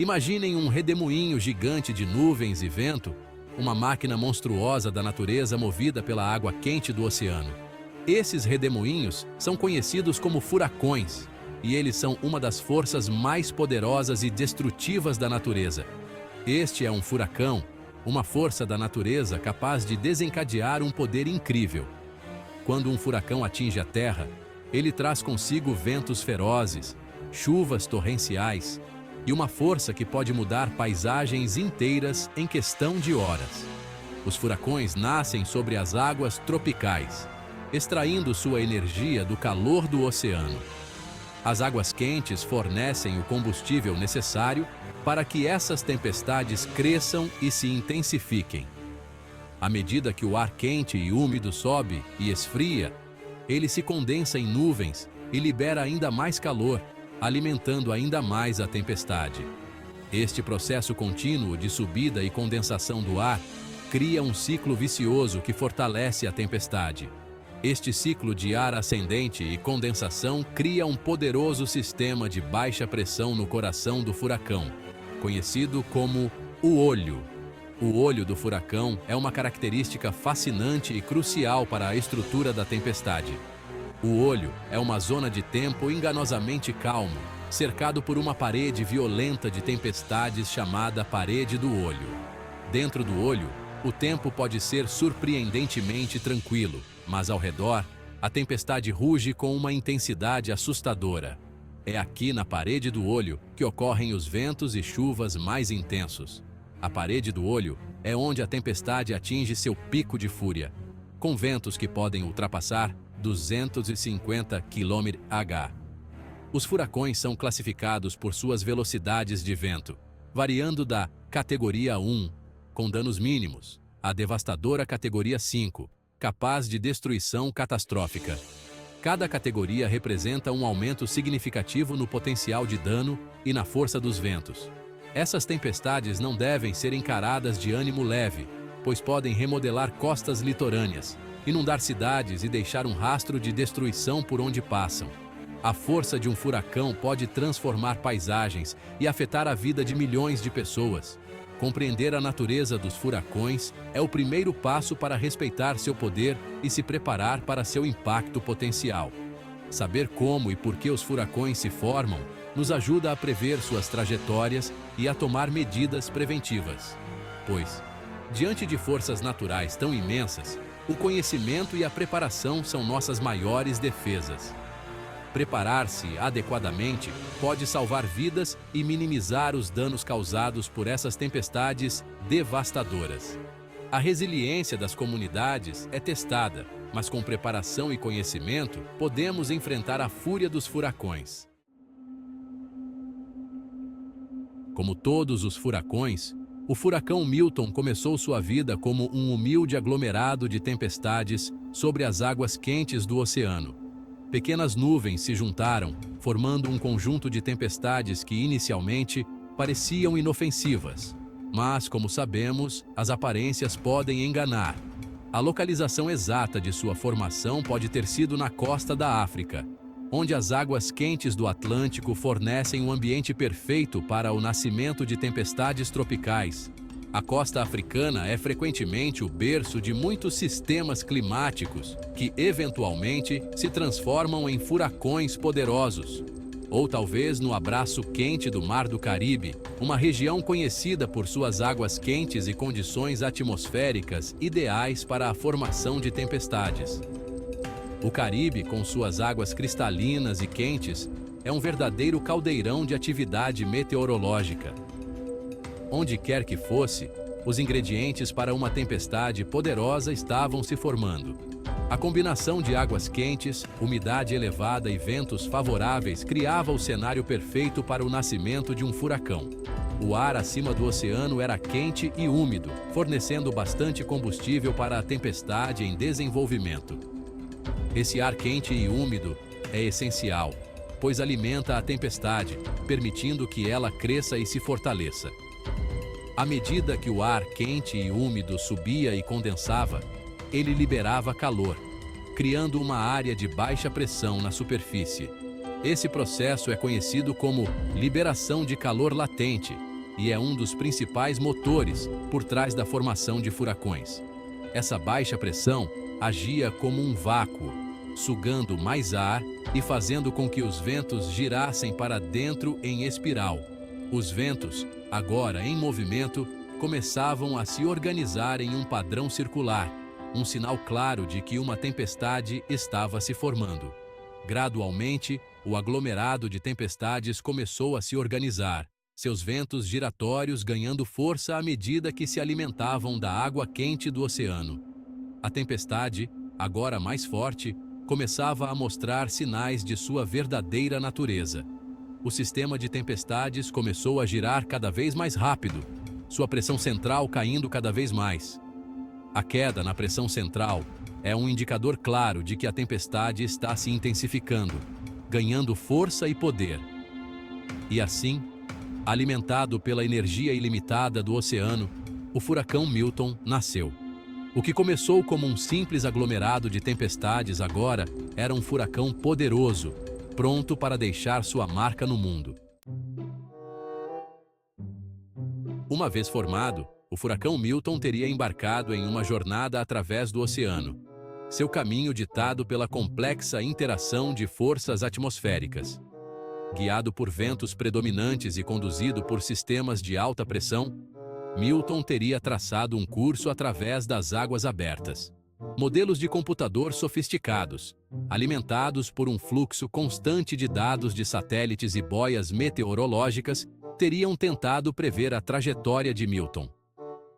Imaginem um redemoinho gigante de nuvens e vento, uma máquina monstruosa da natureza movida pela água quente do oceano. Esses redemoinhos são conhecidos como furacões, e eles são uma das forças mais poderosas e destrutivas da natureza. Este é um furacão, uma força da natureza capaz de desencadear um poder incrível. Quando um furacão atinge a Terra, ele traz consigo ventos ferozes, chuvas torrenciais e uma força que pode mudar paisagens inteiras em questão de horas. Os furacões nascem sobre as águas tropicais, extraindo sua energia do calor do oceano. As águas quentes fornecem o combustível necessário para que essas tempestades cresçam e se intensifiquem. À medida que o ar quente e úmido sobe e esfria, ele se condensa em nuvens e libera ainda mais calor, alimentando ainda mais a tempestade. Este processo contínuo de subida e condensação do ar cria um ciclo vicioso que fortalece a tempestade. Este ciclo de ar ascendente e condensação cria um poderoso sistema de baixa pressão no coração do furacão, conhecido como o olho. O olho do furacão é uma característica fascinante e crucial para a estrutura da tempestade. O olho é uma zona de tempo enganosamente calmo, cercado por uma parede violenta de tempestades chamada parede do olho. Dentro do olho, o tempo pode ser surpreendentemente tranquilo, mas ao redor, a tempestade ruge com uma intensidade assustadora. É aqui na parede do olho que ocorrem os ventos e chuvas mais intensos. A parede do olho é onde a tempestade atinge seu pico de fúria, com ventos que podem ultrapassar 250 km/h. Os furacões são classificados por suas velocidades de vento, variando da categoria 1, com danos mínimos, à devastadora categoria 5, capaz de destruição catastrófica. Cada categoria representa um aumento significativo no potencial de dano e na força dos ventos. Essas tempestades não devem ser encaradas de ânimo leve, pois podem remodelar costas litorâneas, inundar cidades e deixar um rastro de destruição por onde passam. A força de um furacão pode transformar paisagens e afetar a vida de milhões de pessoas. Compreender a natureza dos furacões é o primeiro passo para respeitar seu poder e se preparar para seu impacto potencial. Saber como e por que os furacões se formam nos ajuda a prever suas trajetórias e a tomar medidas preventivas. Pois, diante de forças naturais tão imensas, o conhecimento e a preparação são nossas maiores defesas. Preparar-se adequadamente pode salvar vidas e minimizar os danos causados por essas tempestades devastadoras. A resiliência das comunidades é testada, mas com preparação e conhecimento podemos enfrentar a fúria dos furacões. Como todos os furacões, o furacão Milton começou sua vida como um humilde aglomerado de tempestades sobre as águas quentes do oceano. Pequenas nuvens se juntaram, formando um conjunto de tempestades que inicialmente pareciam inofensivas. Mas, como sabemos, as aparências podem enganar. A localização exata de sua formação pode ter sido na costa da África, onde as águas quentes do Atlântico fornecem um ambiente perfeito para o nascimento de tempestades tropicais. A costa africana é frequentemente o berço de muitos sistemas climáticos que, eventualmente, se transformam em furacões poderosos. Ou talvez no abraço quente do Mar do Caribe, uma região conhecida por suas águas quentes e condições atmosféricas ideais para a formação de tempestades. O Caribe, com suas águas cristalinas e quentes, é um verdadeiro caldeirão de atividade meteorológica. Onde quer que fosse, os ingredientes para uma tempestade poderosa estavam se formando. A combinação de águas quentes, umidade elevada e ventos favoráveis criava o cenário perfeito para o nascimento de um furacão. O ar acima do oceano era quente e úmido, fornecendo bastante combustível para a tempestade em desenvolvimento. Esse ar quente e úmido é essencial, pois alimenta a tempestade, permitindo que ela cresça e se fortaleça. À medida que o ar quente e úmido subia e condensava, ele liberava calor, criando uma área de baixa pressão na superfície. Esse processo é conhecido como liberação de calor latente e é um dos principais motores por trás da formação de furacões. Essa baixa pressão agia como um vácuo, sugando mais ar e fazendo com que os ventos girassem para dentro em espiral. Os ventos, agora em movimento, começavam a se organizar em um padrão circular, um sinal claro de que uma tempestade estava se formando. Gradualmente, o aglomerado de tempestades começou a se organizar, seus ventos giratórios ganhando força à medida que se alimentavam da água quente do oceano. A tempestade, agora mais forte, começava a mostrar sinais de sua verdadeira natureza. O sistema de tempestades começou a girar cada vez mais rápido, sua pressão central caindo cada vez mais. A queda na pressão central é um indicador claro de que a tempestade está se intensificando, ganhando força e poder. E assim, alimentado pela energia ilimitada do oceano, o furacão Milton nasceu. O que começou como um simples aglomerado de tempestades agora era um furacão poderoso, pronto para deixar sua marca no mundo. Uma vez formado, o furacão Milton teria embarcado em uma jornada através do oceano, seu caminho ditado pela complexa interação de forças atmosféricas. Guiado por ventos predominantes e conduzido por sistemas de alta pressão, Milton teria traçado um curso através das águas abertas. Modelos de computador sofisticados, alimentados por um fluxo constante de dados de satélites e boias meteorológicas, teriam tentado prever a trajetória de Milton.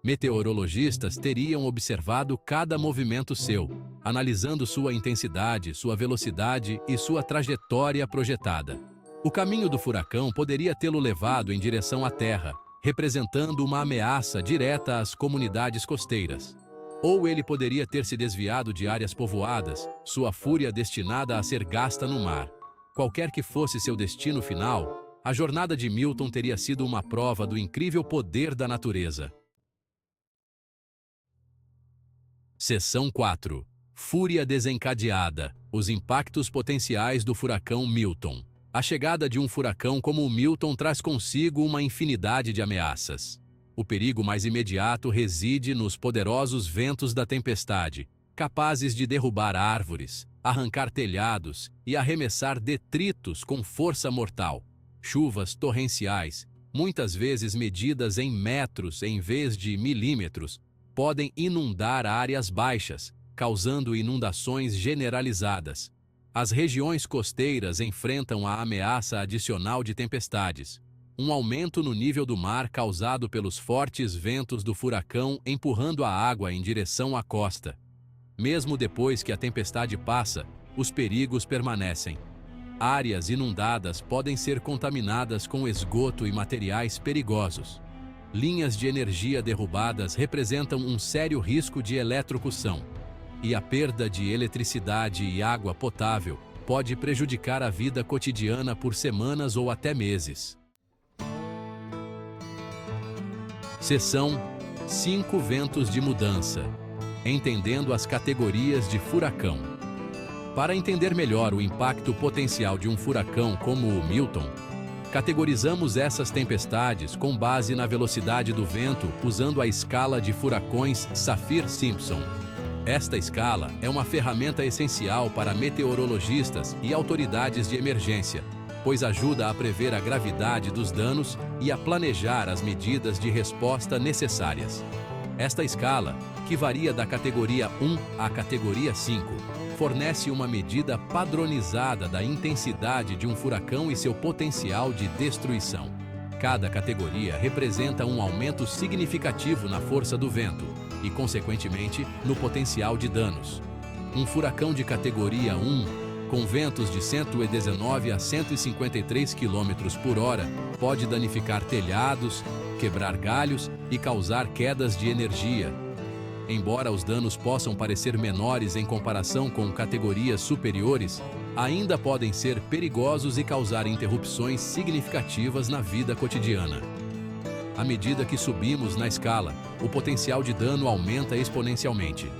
Meteorologistas teriam observado cada movimento seu, analisando sua intensidade, sua velocidade e sua trajetória projetada. O caminho do furacão poderia tê-lo levado em direção à Terra, representando uma ameaça direta às comunidades costeiras. Ou ele poderia ter se desviado de áreas povoadas, sua fúria destinada a ser gasta no mar. Qualquer que fosse seu destino final, a jornada de Milton teria sido uma prova do incrível poder da natureza. Seção 4. Fúria desencadeada. Os impactos potenciais do furacão Milton. A chegada de um furacão como o Milton traz consigo uma infinidade de ameaças. O perigo mais imediato reside nos poderosos ventos da tempestade, capazes de derrubar árvores, arrancar telhados e arremessar detritos com força mortal. Chuvas torrenciais, muitas vezes medidas em metros em vez de milímetros, podem inundar áreas baixas, causando inundações generalizadas. As regiões costeiras enfrentam a ameaça adicional de tempestades, um aumento no nível do mar causado pelos fortes ventos do furacão empurrando a água em direção à costa. Mesmo depois que a tempestade passa, os perigos permanecem. Áreas inundadas podem ser contaminadas com esgoto e materiais perigosos. Linhas de energia derrubadas representam um sério risco de eletrocução. E a perda de eletricidade e água potável pode prejudicar a vida cotidiana por semanas ou até meses. Seção 5. Ventos de mudança. Entendendo as categorias de furacão. Para entender melhor o impacto potencial de um furacão como o Milton, categorizamos essas tempestades com base na velocidade do vento usando a escala de furacões Saffir-Simpson. Esta escala é uma ferramenta essencial para meteorologistas e autoridades de emergência, pois ajuda a prever a gravidade dos danos e a planejar as medidas de resposta necessárias. Esta escala, que varia da categoria 1 à categoria 5, fornece uma medida padronizada da intensidade de um furacão e seu potencial de destruição. Cada categoria representa um aumento significativo na força do vento e, consequentemente, no potencial de danos. Um furacão de categoria 1, com ventos de 119 a 153 km por hora, pode danificar telhados, quebrar galhos e causar quedas de energia. Embora os danos possam parecer menores em comparação com categorias superiores, ainda podem ser perigosos e causar interrupções significativas na vida cotidiana. À medida que subimos na escala, o potencial de dano aumenta exponencialmente.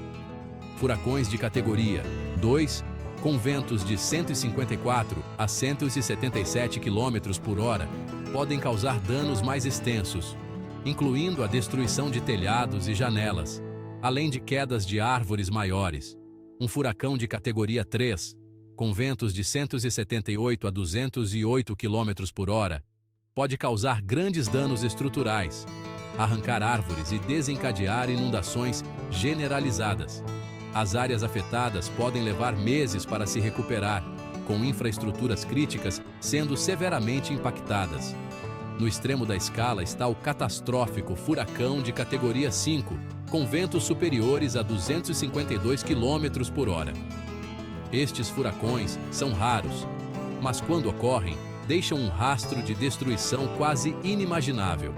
Furacões de categoria 2 com ventos de 154 a 177 km por hora, podem causar danos mais extensos, incluindo a destruição de telhados e janelas, além de quedas de árvores maiores. Um furacão de categoria 3, com ventos de 178 a 208 km por hora, pode causar grandes danos estruturais, arrancar árvores e desencadear inundações generalizadas. As áreas afetadas podem levar meses para se recuperar, com infraestruturas críticas sendo severamente impactadas. No extremo da escala está o catastrófico furacão de categoria 5, com ventos superiores a 252 km por hora. Estes furacões são raros, mas quando ocorrem, deixam um rastro de destruição quase inimaginável.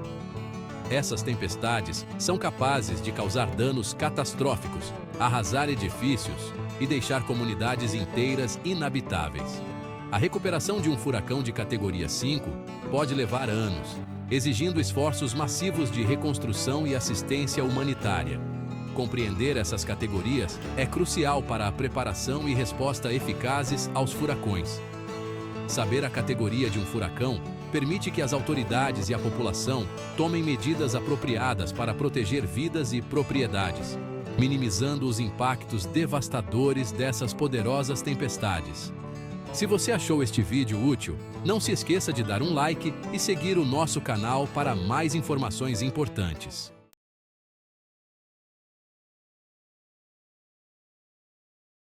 Essas tempestades são capazes de causar danos catastróficos, arrasar edifícios e deixar comunidades inteiras inabitáveis. A recuperação de um furacão de categoria 5 pode levar anos, exigindo esforços massivos de reconstrução e assistência humanitária. Compreender essas categorias é crucial para a preparação e resposta eficazes aos furacões. Saber a categoria de um furacão permite que as autoridades e a população tomem medidas apropriadas para proteger vidas e propriedades, minimizando os impactos devastadores dessas poderosas tempestades. Se você achou este vídeo útil, não se esqueça de dar um like e seguir o nosso canal para mais informações importantes.